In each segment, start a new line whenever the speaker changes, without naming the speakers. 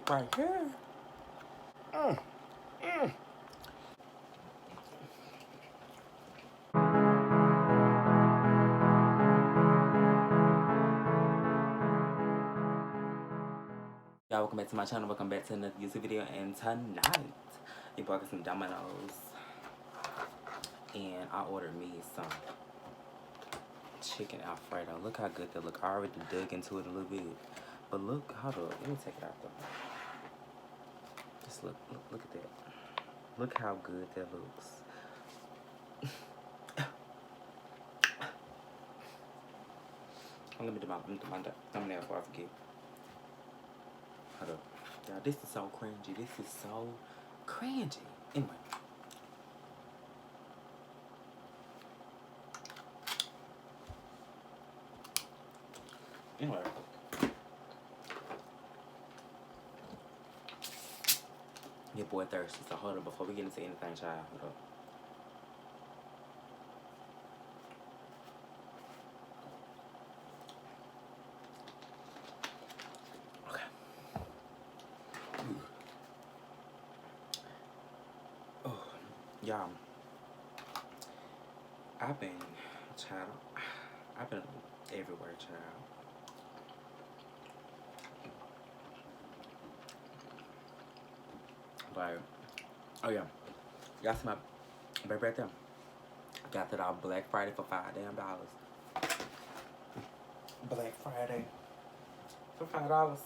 right here. Mm, mm. Y'all, welcome back to my channel. Welcome back to another YouTube video. And tonight, you bought some Domino's. And I ordered me some chicken Alfredo. Look how good they look. I already dug into it a little bit. But look, hold up. Let me take it out though. Just look at that. Look how good that looks. Let me do my thumbnail before I forget. Hold up. Y'all, this is so cringy. This is so cringy. Anyway. Anyway. Your boy thirsty, so hold up. Before we get into anything, child, hold up. Y'all, I've been everywhere, child. But, oh yeah, y'all see my baby right there? I got that off Black Friday for $5 damn. Black Friday for $5.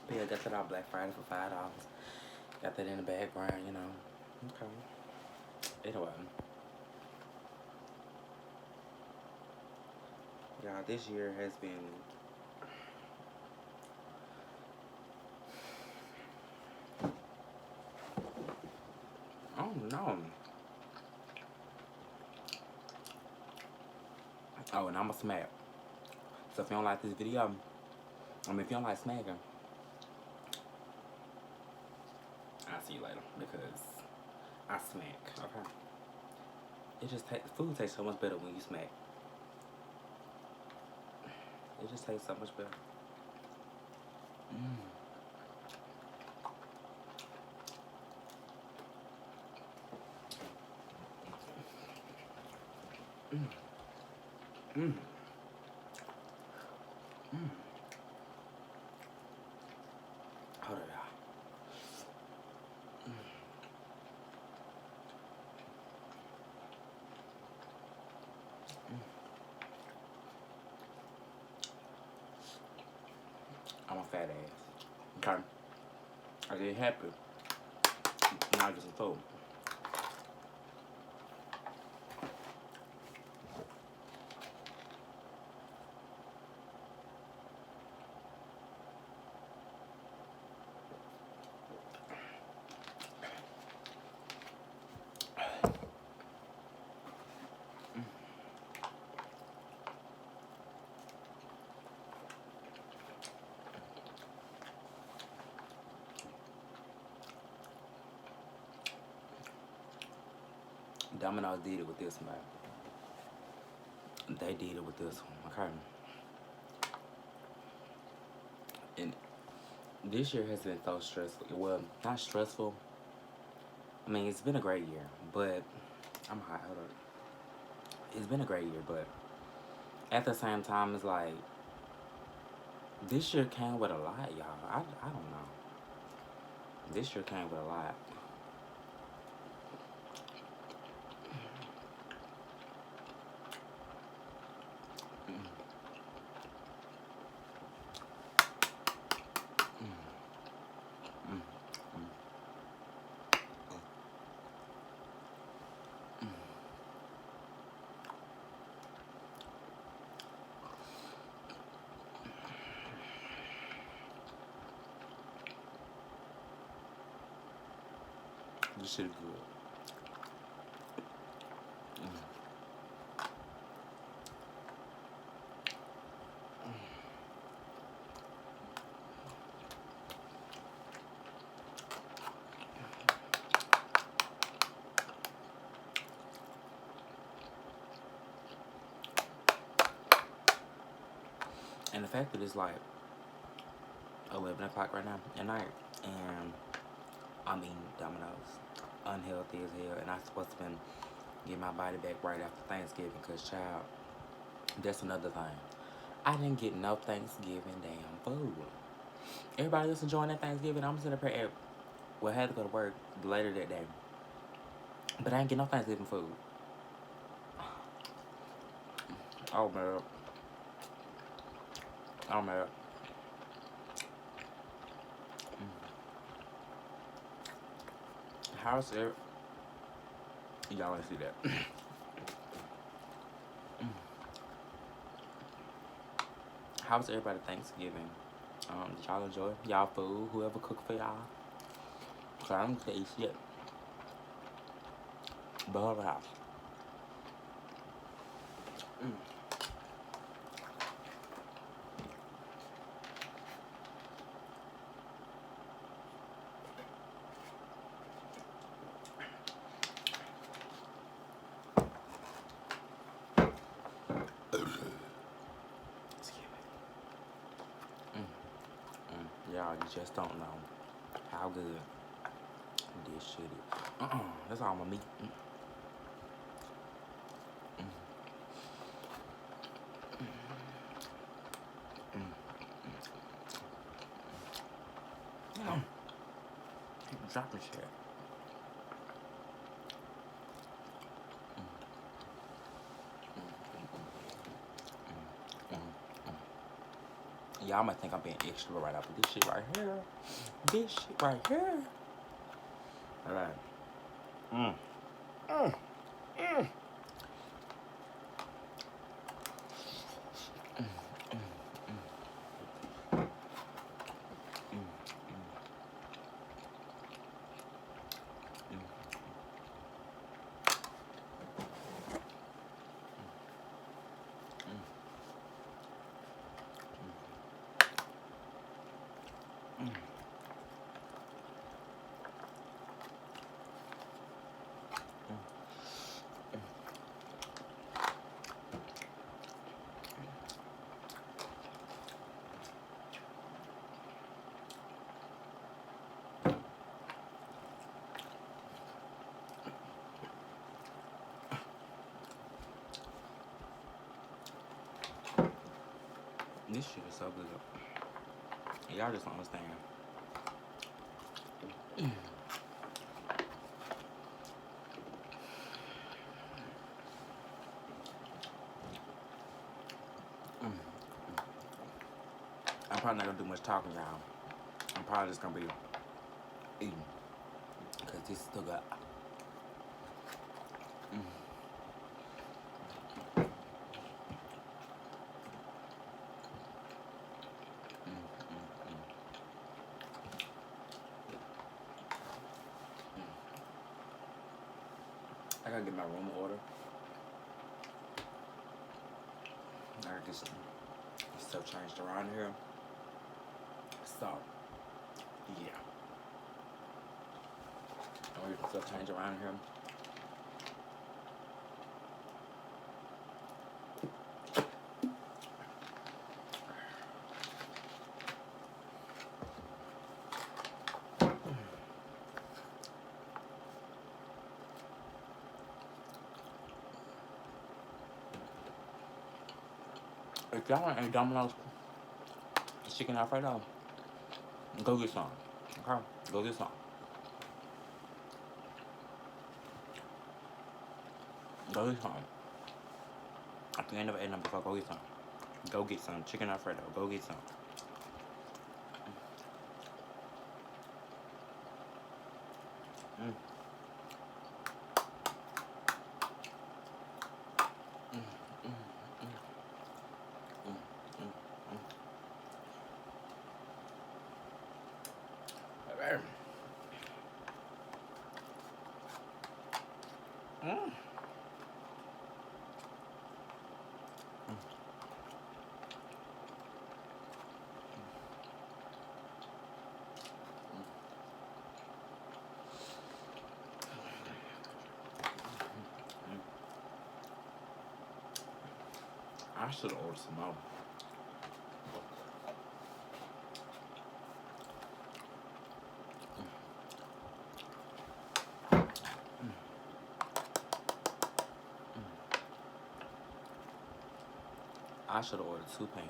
But yeah, got that off Black Friday for $5. Got that in the background, you know. Okay. Anyway. Y'all, this year has been oh no. Oh, and I'm a smack. So if you don't like this video, if you don't like smacking, I'll see you later because I smack, okay? It just food tastes so much better when you smack. It just tastes so much better. Mmm. Mmm. Mmm. Mmm. Hold on, y'all. I'm a fat ass. Okay. I get happy. Now I get some food. Domino's did it with this one. They did it with this one, okay? And this year has been so stressful. Well, not stressful. I mean, it's been a great year, but I'm hot. Hold up. It's been a great year, but at the same time, it's like this year came with a lot, y'all. I don't know. This year came with a lot. This shit is good. And the fact that it's like 11 o'clock right now at night, and I'm eating Domino's, unhealthy as hell, and I'm supposed to been get my body back right after Thanksgiving, cause child, that's another thing. I didn't get no Thanksgiving damn food. Everybody else enjoying that Thanksgiving. I'm sitting up here at, well, I had to go to work later that day, but I didn't get no Thanksgiving food. Oh man, oh man. How's it? Y'all ain't see that. How's everybody Thanksgiving? Did y'all enjoy y'all food? Whoever cooked for y'all? Cause I don't taste shit. But her house. Excuse me. Y'all, you just don't know how good this shit is. That's all my meat. Keep dropping shit. Y'all might think I'm being extra right up, but this shit right here. This shit right here. Alright. Mm. Mm. Mm. This shit is so good. Y'all just don't understand. I'm probably not gonna do much talking, y'all. I'm probably just gonna be eating. Because this still got. I gotta get my room in order. I gotta get some stuff changed around here. So, yeah. I'm gonna get some stuff changed around here. If y'all want any Domino's chicken Alfredo, go get some. Okay? Go get some. Go get some. If you ain't never ate them before, go get some. Go get some. Chicken Alfredo. Go get some. Mm. Mm. Mm. Mm. Mm. Mm. Mm. I should have ordered some more. I should have ordered 2 pans.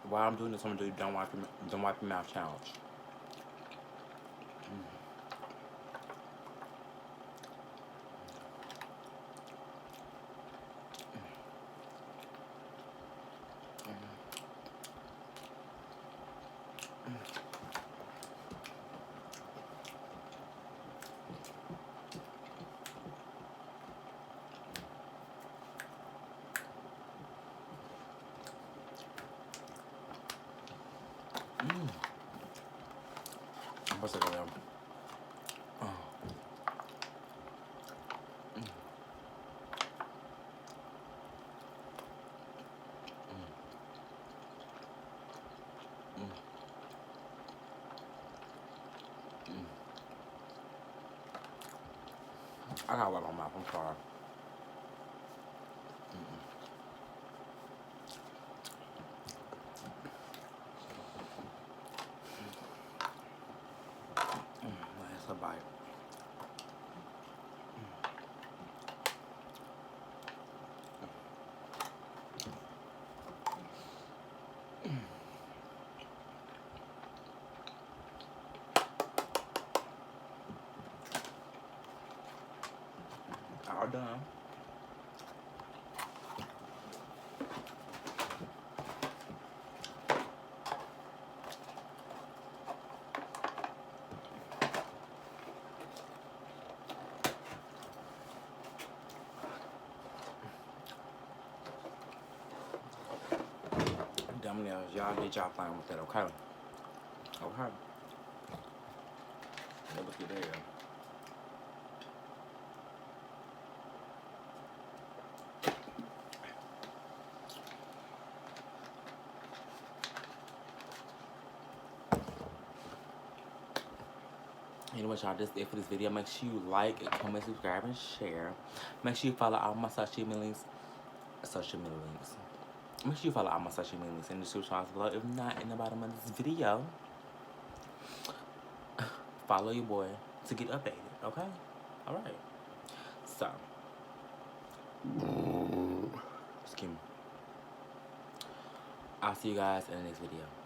While I'm doing this, I'm gonna do don't wipe your mouth challenge. What's it called? I gotta wipe my mouth. I'm sorry. That's a bite. All done. Dumb nails. Y'all get y'all fine with that, okay? Okay. Look at there. Anyway, y'all, that's it for this video. Make sure you like, comment, subscribe, and share. Make sure you follow all my social media links. Make sure you follow all my social media links in the description box below. If not, in the bottom of this video, follow your boy to get updated, okay? Alright. So, excuse me. I'll see you guys in the next video.